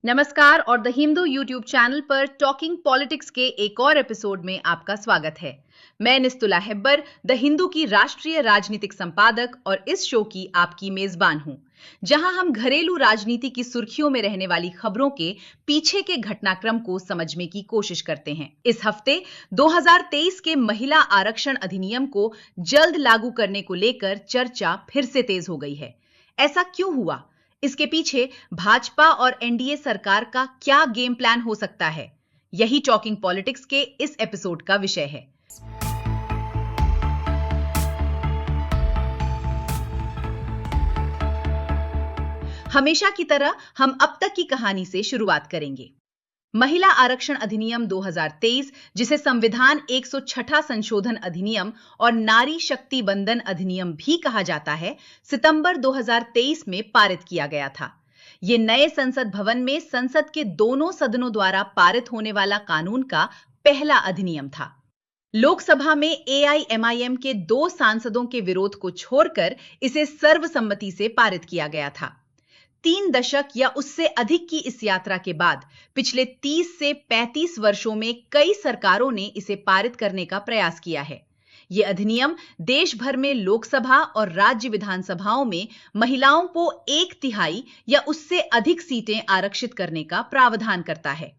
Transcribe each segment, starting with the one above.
नमस्कार और the Hindu YouTube channel पर टॉकिंग पॉलिटिक्स के एक और एपिसोड में आपका स्वागत है। मैं निस्तुला हेब्बर, द हिंदू की राष्ट्रीय राजनीतिक संपादक और इस शो की आपकी मेजबान हूं, जहां हम घरेलू राजनीति की सुर्खियों में रहने वाली खबरों के पीछे के घटनाक्रम को समझने की कोशिश करते हैं। इस हफ्ते 2023 के महिला आरक्षण अधिनियम को जल्द लागू करने को लेकर चर्चा फिर से तेज हो गई है। ऐसा क्यों हुआ? इसके पीछे भाजपा और एनडीए सरकार का क्या गेम प्लान हो सकता है? यही टॉकिंग पॉलिटिक्स के इस एपिसोड का विषय है। हमेशा की तरह हम अब तक की कहानी से शुरुआत करेंगे। महिला आरक्षण अधिनियम 2023, जिसे संविधान 106 संशोधन अधिनियम और नारी शक्ति बंधन अधिनियम भी कहा जाता है, सितंबर 2023 में पारित किया गया था। यह नए संसद भवन में संसद के दोनों सदनों द्वारा पारित होने वाला कानून का पहला अधिनियम था। लोकसभा में एआईएमआईएम के 2 सांसदों के विरोध को छोड़कर इसे सर्वसम्मति से पारित किया गया था। 3 दशक या उससे अधिक की इस यात्रा के बाद पिछले 30 से 35 वर्षों में कई सरकारों ने इसे पारित करने का प्रयास किया है। यह अधिनियम देश भर में लोकसभा और राज्य विधानसभाओं में महिलाओं को 1/3 या उससे अधिक सीटें आरक्षित करने का प्रावधान करता है।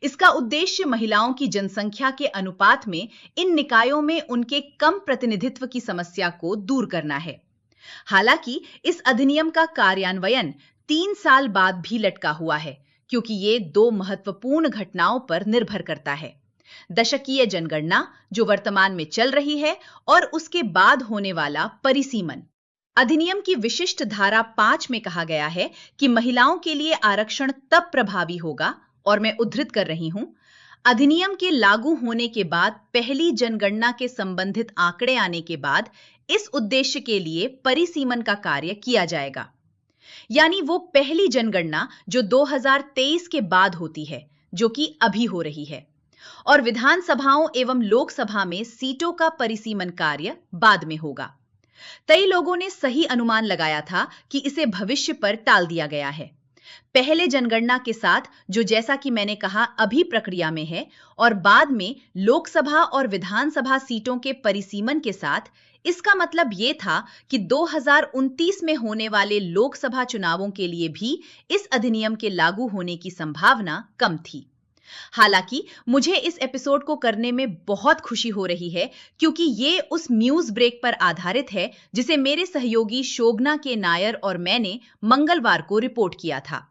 इसका उद्देश्य महिलाओं की जनसंख्या के अनुपात में इन निकायों में उनके कम प्रतिनिधित्व की समस्या को दूर करना है। हालांकि इस अधिनियम का कार्यान्वयन 3 साल बाद भी लटका हुआ है, क्योंकि ये 2 महत्वपूर्ण घटनाओं पर निर्भर करता है। दशकीय जनगणना, जो वर्तमान में चल रही है, और उसके बाद होने वाला परिसीमन। अधिनियम की विशिष्ट धारा 5 में कहा गया है कि महिलाओं के लिए आरक्षण तब प्रभावी होगा, और मैं उद्धृत कर रही हूं, अधिनियम के लागू होने के बाद पहली जनगणना के संबंधित आंकड़े आने के बाद इस उद्देश्य के लिए परिसीमन का कार्य किया जाएगा। यानी वो पहली जनगणना जो 2023 के बाद होती है, जो कि अभी हो रही है, और विधानसभाओं एवं लोकसभा में सीटों का परिसीमन कार्य बाद में होगा। कई लोगों ने सही अनुमान लगाया था कि इसे भविष्य पर टाल दिया गया है। पहले जनगणना के साथ, जो जैसा कि मैंने कहा अभी प्रक्रिया में है, और बाद में लोकसभा और विधानसभा सीटों के परिसीमन के साथ, इसका मतलब यह था कि 2029 में होने वाले लोकसभा चुनावों के लिए भी इस अधिनियम के लागू होने की संभावना कम थी। हालांकि मुझे इस एपिसोड को करने में बहुत खुशी हो रही है, क्योंकि ये उस न्यूज ब्रेक पर आधारित है जिसे मेरे सहयोगी शोभना के नायर और मैंने मंगलवार को रिपोर्ट किया था।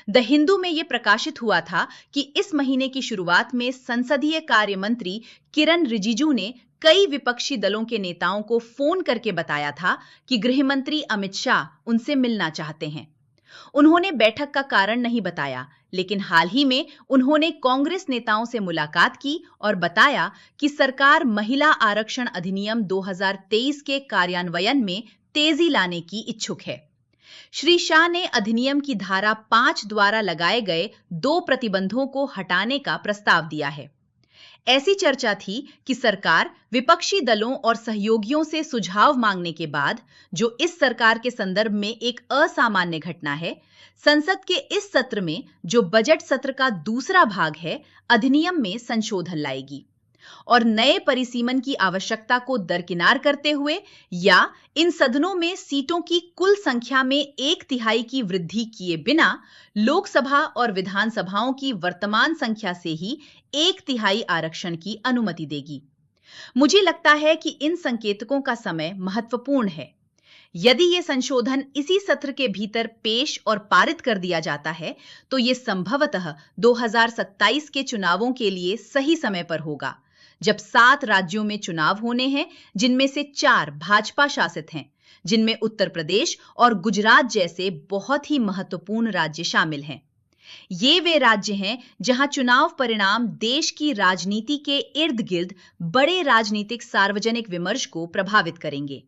द हिंदू में यह प्रकाशित हुआ था कि इस महीने की शुरुआत में संसदीय कार्य मंत्री किरण रिजिजू ने कई विपक्षी दलों के नेताओं को फोन करके बताया था कि गृह मंत्री अमित शाह उनसे मिलना चाहते हैं। उन्होंने बैठक का कारण नहीं बताया, लेकिन हाल ही में उन्होंने कांग्रेस नेताओं से मुलाकात की और बताया कि सरकार महिला आरक्षण अधिनियम 2023 के कार्यान्वयन में तेजी लाने की इच्छुक है। श्री शाह ने अधिनियम की धारा 5 द्वारा लगाए गए 2 प्रतिबंधों को हटाने का प्रस्ताव दिया है। ऐसी चर्चा थी कि सरकार विपक्षी दलों और सहयोगियों से सुझाव मांगने के बाद, जो इस सरकार के संदर्भ में एक असामान्य घटना है, संसद के इस सत्र में, जो बजट सत्र का दूसरा भाग है, अधिनियम में संशोधन लाएगी और नए परिसीमन की आवश्यकता को दरकिनार करते हुए, या इन सदनों में सीटों की कुल संख्या में 1/3 की वृद्धि किए बिना लोकसभा और विधानसभाओं की वर्तमान संख्या से ही 1/3 आरक्षण की अनुमति देगी। मुझे लगता है कि इन संकेतकों का समय महत्वपूर्ण है। यदि यह संशोधन इसी सत्र के भीतर पेश और पारित कर दिया जाता है, तो यह संभवतः 2027 के चुनावों के लिए सही समय पर होगा, जब 7 राज्यों में चुनाव होने हैं, जिनमें से 4 भाजपा शासित हैं, जिनमें उत्तर प्रदेश और गुजरात जैसे बहुत ही महत्वपूर्ण राज्य शामिल हैं। ये वे राज्य हैं जहां चुनाव परिणाम देश की राजनीति के इर्द गिर्द बड़े राजनीतिक सार्वजनिक विमर्श को प्रभावित करेंगे।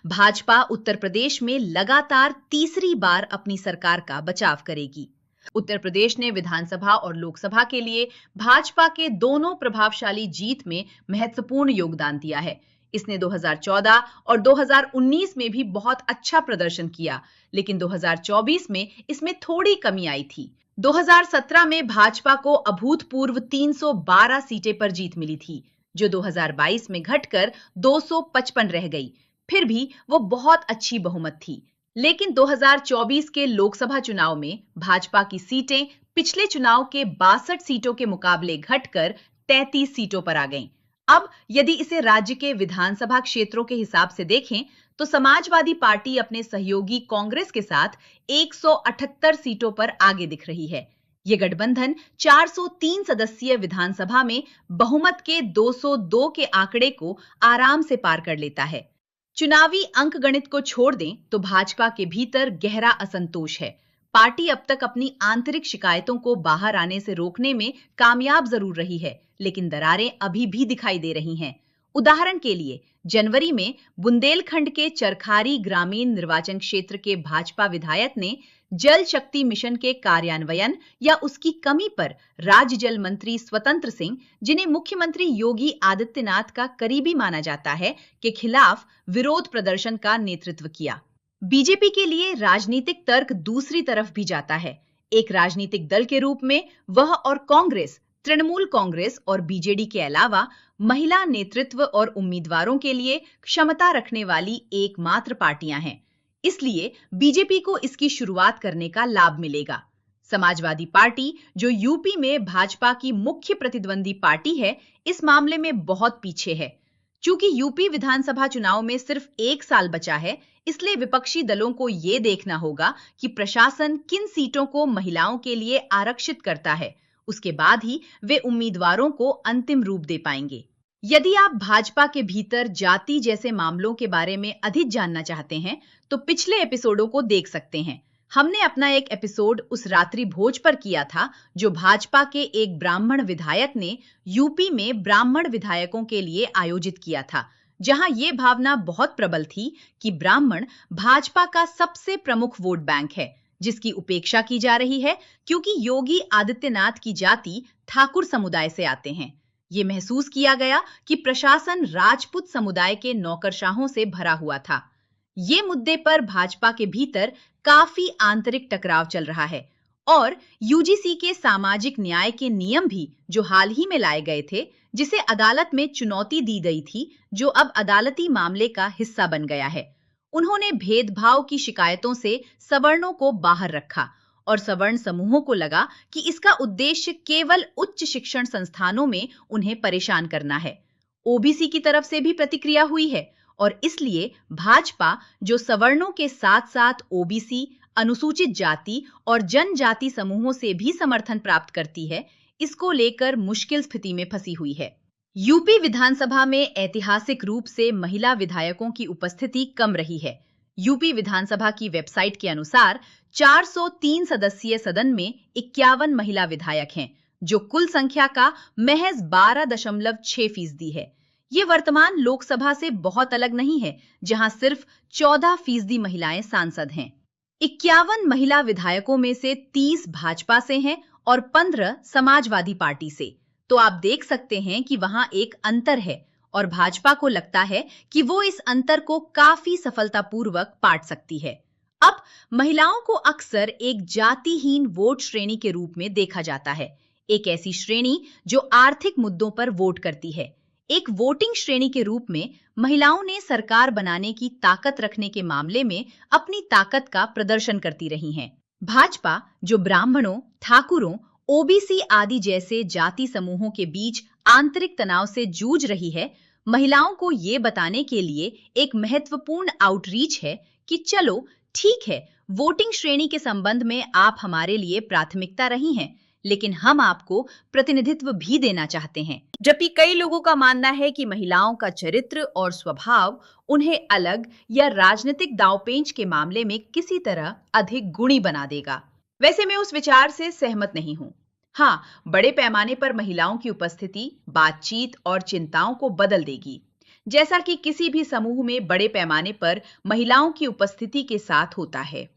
भाजपा उत्तर प्रदेश में लगातार तीसरी बार अपनी सरकार का बचाव करेगी। उत्तर प्रदेश ने विधानसभा और लोकसभा के लिए भाजपा के दोनों प्रभावशाली जीत में महत्वपूर्ण योगदान दिया है। इसने 2014 और 2019 में भी बहुत अच्छा प्रदर्शन किया, लेकिन 2024 में इसमें थोड़ी कमी आई थी। 2017 में भाजपा को अभूतपूर्व 312 सीटें पर जीत मिली थी, जो 2022 में घटकर 255 रह गई। फिर भी वो बहुत अच्छी बहुमत थी। लेकिन 2024 के लोकसभा चुनाव में भाजपा की सीटें पिछले चुनाव के 62 सीटों के मुकाबले घटकर 33 सीटों पर आ गईं। अब यदि इसे राज्य के विधानसभा क्षेत्रों के हिसाब से देखें, तो समाजवादी पार्टी अपने सहयोगी कांग्रेस के साथ 178 सीटों पर आगे दिख रही है। ये गठबंधन 403 सदस्यीय विधानसभा में बहुमत के 202 के आंकड़े को आराम से पार कर लेता है। चुनावी अंकगणित को छोड़ दें तो भाजपा के भीतर गहरा असंतोष है। पार्टी अब तक अपनी आंतरिक शिकायतों को बाहर आने से रोकने में कामयाब जरूर रही है, लेकिन दरारें अभी भी दिखाई दे रही हैं। उदाहरण के लिए जनवरी में बुंदेलखंड के चरखारी ग्रामीण निर्वाचन क्षेत्र के भाजपा विधायक ने जल शक्ति मिशन के कार्यान्वयन या उसकी कमी पर राज्य जल मंत्री स्वतंत्र सिंह, जिन्हें मुख्यमंत्री योगी आदित्यनाथ का करीबी माना जाता है, के खिलाफ विरोध प्रदर्शन का नेतृत्व किया। बीजेपी के लिए राजनीतिक तर्क दूसरी तरफ भी जाता है। एक राजनीतिक दल के रूप में वह और कांग्रेस, तृणमूल कांग्रेस और बीजेडी के अलावा महिला नेतृत्व और उम्मीदवारों के लिए क्षमता रखने वाली एकमात्र पार्टियां हैं। इसलिए बीजेपी को इसकी शुरुआत करने का लाभ मिलेगा। समाजवादी पार्टी, जो यूपी में भाजपा की मुख्य प्रतिद्वंदी पार्टी है, इस मामले में बहुत पीछे है। चूंकि यूपी विधानसभा चुनाव में सिर्फ 1 साल बचा है, इसलिए विपक्षी दलों को यह देखना होगा कि प्रशासन किन सीटों को महिलाओं के लिए आरक्षित करता है। उसके बाद ही वे उम्मीदवारों को अंतिम रूप दे पाएंगे। यदि आप भाजपा के भीतर जाति जैसे मामलों के बारे में अधिक जानना चाहते हैं, तो पिछले एपिसोडों को देख सकते हैं। हमने अपना एक एपिसोड उस रात्रि भोज पर किया था, जो भाजपा के एक ब्राह्मण विधायक ने यूपी में ब्राह्मण विधायकों के लिए आयोजित किया था, जहां यह भावना बहुत प्रबल थी कि ब्राह्मण भाजपा का सबसे प्रमुख वोट बैंक है, जिसकी उपेक्षा की जा रही है क्योंकि योगी आदित्यनाथ की जाति ठाकुर समुदाय से आते हैं। ये महसूस किया गया कि प्रशासन राजपूत समुदाय के नौकरशाहों से भरा हुआ था। ये मुद्दे पर भाजपा के भीतर काफी आंतरिक टकराव चल रहा है और यूजीसी के सामाजिक न्याय के नियम भी, जो हाल ही में लाए गए थे, जिसे अदालत में चुनौती दी गई थी, जो अब अदालती मामले का हिस्सा बन गया है। उन्होंने भेदभाव की शिकायतों से सवर्णों को बाहर रखा और सवर्ण समूहों को लगा कि इसका उद्देश्य केवल उच्च शिक्षण संस्थानों में उन्हें परेशान करना है। ओबीसी की तरफ से भी प्रतिक्रिया हुई है और इसलिए भाजपा, जो सवर्णों के साथ-साथ ओबीसी, अनुसूचित जाति और जनजाति समूहों से भी समर्थन प्राप्त करती है, इसको लेकर मुश्किल स्थिति में फंसी हुई है। यूपी विधानसभा में ऐतिहासिक रूप से महिला विधायकों की उपस्थिति कम रही है। यूपी विधानसभा की वेबसाइट के अनुसार 403 सदस्यीय सदन में 51 महिला विधायक हैं, जो कुल संख्या का महज 12.6% है। ये वर्तमान लोकसभा से बहुत अलग नहीं है, जहां सिर्फ 14% महिलाएं सांसद हैं। 51 महिला विधायकों में से 30 भाजपा से हैं और 15 समाजवादी पार्टी से। तो आप देख सकते हैं कि वहां एक अंतर है और भाजपा को लगता है कि वो इस अंतर को काफी सफलतापूर्वक पाट सकती है। अब महिलाओं को अक्सर एक जातिहीन वोट श्रेणी के रूप में देखा जाता है, एक ऐसी श्रेणी जो आर्थिक मुद्दों पर वोट करती है। एक वोटिंग श्रेणी के रूप में महिलाओं ने सरकार बनाने की ताकत रखने के मामले में अपनी ताकत का प्रदर्शन करती रही हैं। भाजपा, जो ब्राह्मणों, ठाकुरों, ओबीसी आदि जैसे जाति समूहों के बीच आंतरिक तनाव से जूझ रही है, महिलाओं को ये बताने के लिए एक महत्वपूर्ण आउटरीच है कि चलो ठीक है, वोटिंग श्रेणी के संबंध में आप हमारे लिए प्राथमिकता रही हैं, लेकिन हम आपको प्रतिनिधित्व भी देना चाहते हैं। जबकि कई लोगों का मानना है कि महिलाओं का चरित्र और स्वभाव उन्हें अलग या राजनीतिक दांवपेंच के मामले में किसी तरह अधिक गुणी बना देगा। वैसे मैं उस विचार से सहमत नहीं हूं। हाँ, बड़े पैमाने पर महिलाओं की उपस्थिति बातचीत और चिंताओं को बदल देगी। जैसा कि किसी भी समूह में बड़े पैमाने पर महिलाओं की उपस्थिति के साथ होता है।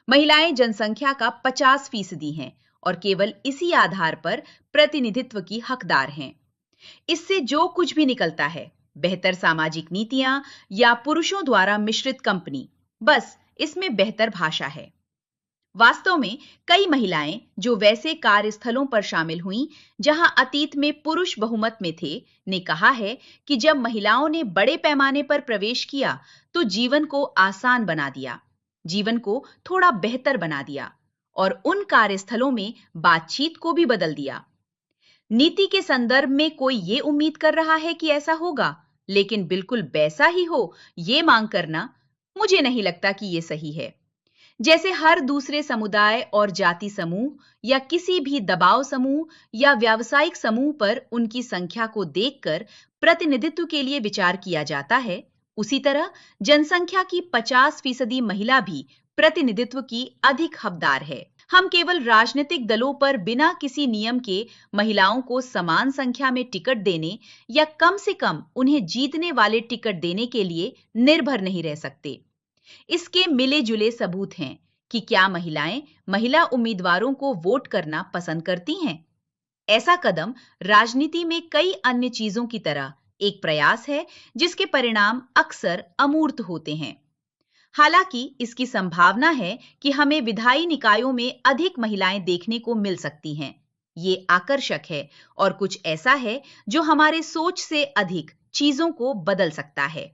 महिलाएं जनसंख्या का 50% हैं और केवल इसी आधार पर प्रतिनिधित्व की हकदार हैं। इससे जो कुछ भी निकलता है, बेहतर सामाजिक नीतियां या पुरुषों द्वारा मिश्रित कंपनी, बस इसमें बेहतर भाषा है। वास्तव में कई महिलाएं जो वैसे कार्यस्थलों पर शामिल हुईं जहां अतीत में पुरुष बहुमत में थे, ने कहा है कि जब महिलाओं ने बड़े पैमाने पर प्रवेश किया तो जीवन को आसान बना दिया, जीवन को थोड़ा बेहतर बना दिया और उन कार्यस्थलों में बातचीत को भी बदल दिया। नीति के संदर्भ में कोई ये उम्मीद कर रहा है कि ऐसा होगा, लेकिन बिल्कुल वैसा ही हो, ये मांग करना मुझे नहीं लगता कि ये सही है। जैसे हर दूसरे समुदाय और जाति समूह या किसी भी दबाव समूह या व्यावसायिक समूह पर उनकी संख्या को देखकर प्रतिनिधित्व के लिए विचार किया जाता है, उसी तरह जनसंख्या की 50% महिला भी प्रतिनिधित्व की अधिक हकदार है। हम केवल राजनीतिक दलों पर बिना किसी नियम के महिलाओं को समान संख्या में टिकट देने या कम से कम उन्हें जीतने वाले टिकट देने के लिए निर्भर नहीं रह सकते। इसके मिले जुले सबूत हैं कि क्या महिलाएं महिला उम्मीदवारों को वोट करना पसंद करती हैं। ऐसा कदम राजनीति में कई अन्य चीजों की तरह एक प्रयास है जिसके परिणाम अक्सर अमूर्त होते हैं। हालांकि इसकी संभावना है कि हमें विधायी निकायों में अधिक महिलाएं देखने को मिल सकती हैं। ये आकर्षक है और कुछ ऐसा है जो हमारे सोच से अधिक चीजों को बदल सकता है।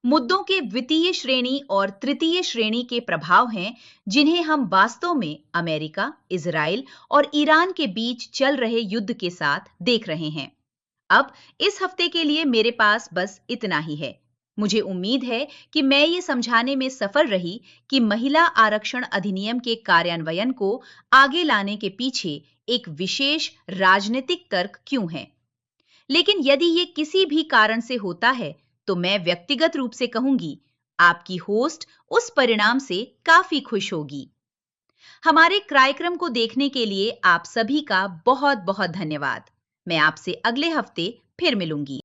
मुद्दों के द्वितीय श्रेणी और तृतीय श्रेणी के प्रभाव हैं जिन्हें हम वास्तव में अमेरिका, इजराइल और ईरान के बीच चल रहे युद्ध के साथ देख रहे हैं। अब इस हफ्ते के लिए मेरे पास बस इतना ही है। मुझे उम्मीद है कि मैं ये समझाने में सफल रही कि महिला आरक्षण अधिनियम के कार्यान्वयन को आगे लाने के पीछे एक विशेष राजनीतिक तर्क क्यों है। लेकिन यदि ये किसी भी कारण से होता है तो मैं व्यक्तिगत रूप से कहूंगी, आपकी होस्ट उस परिणाम से काफी खुश होगी। हमारे कार्यक्रम को देखने के लिए आप सभी का बहुत बहुत धन्यवाद। मैं आपसे अगले हफ्ते फिर मिलूंगी।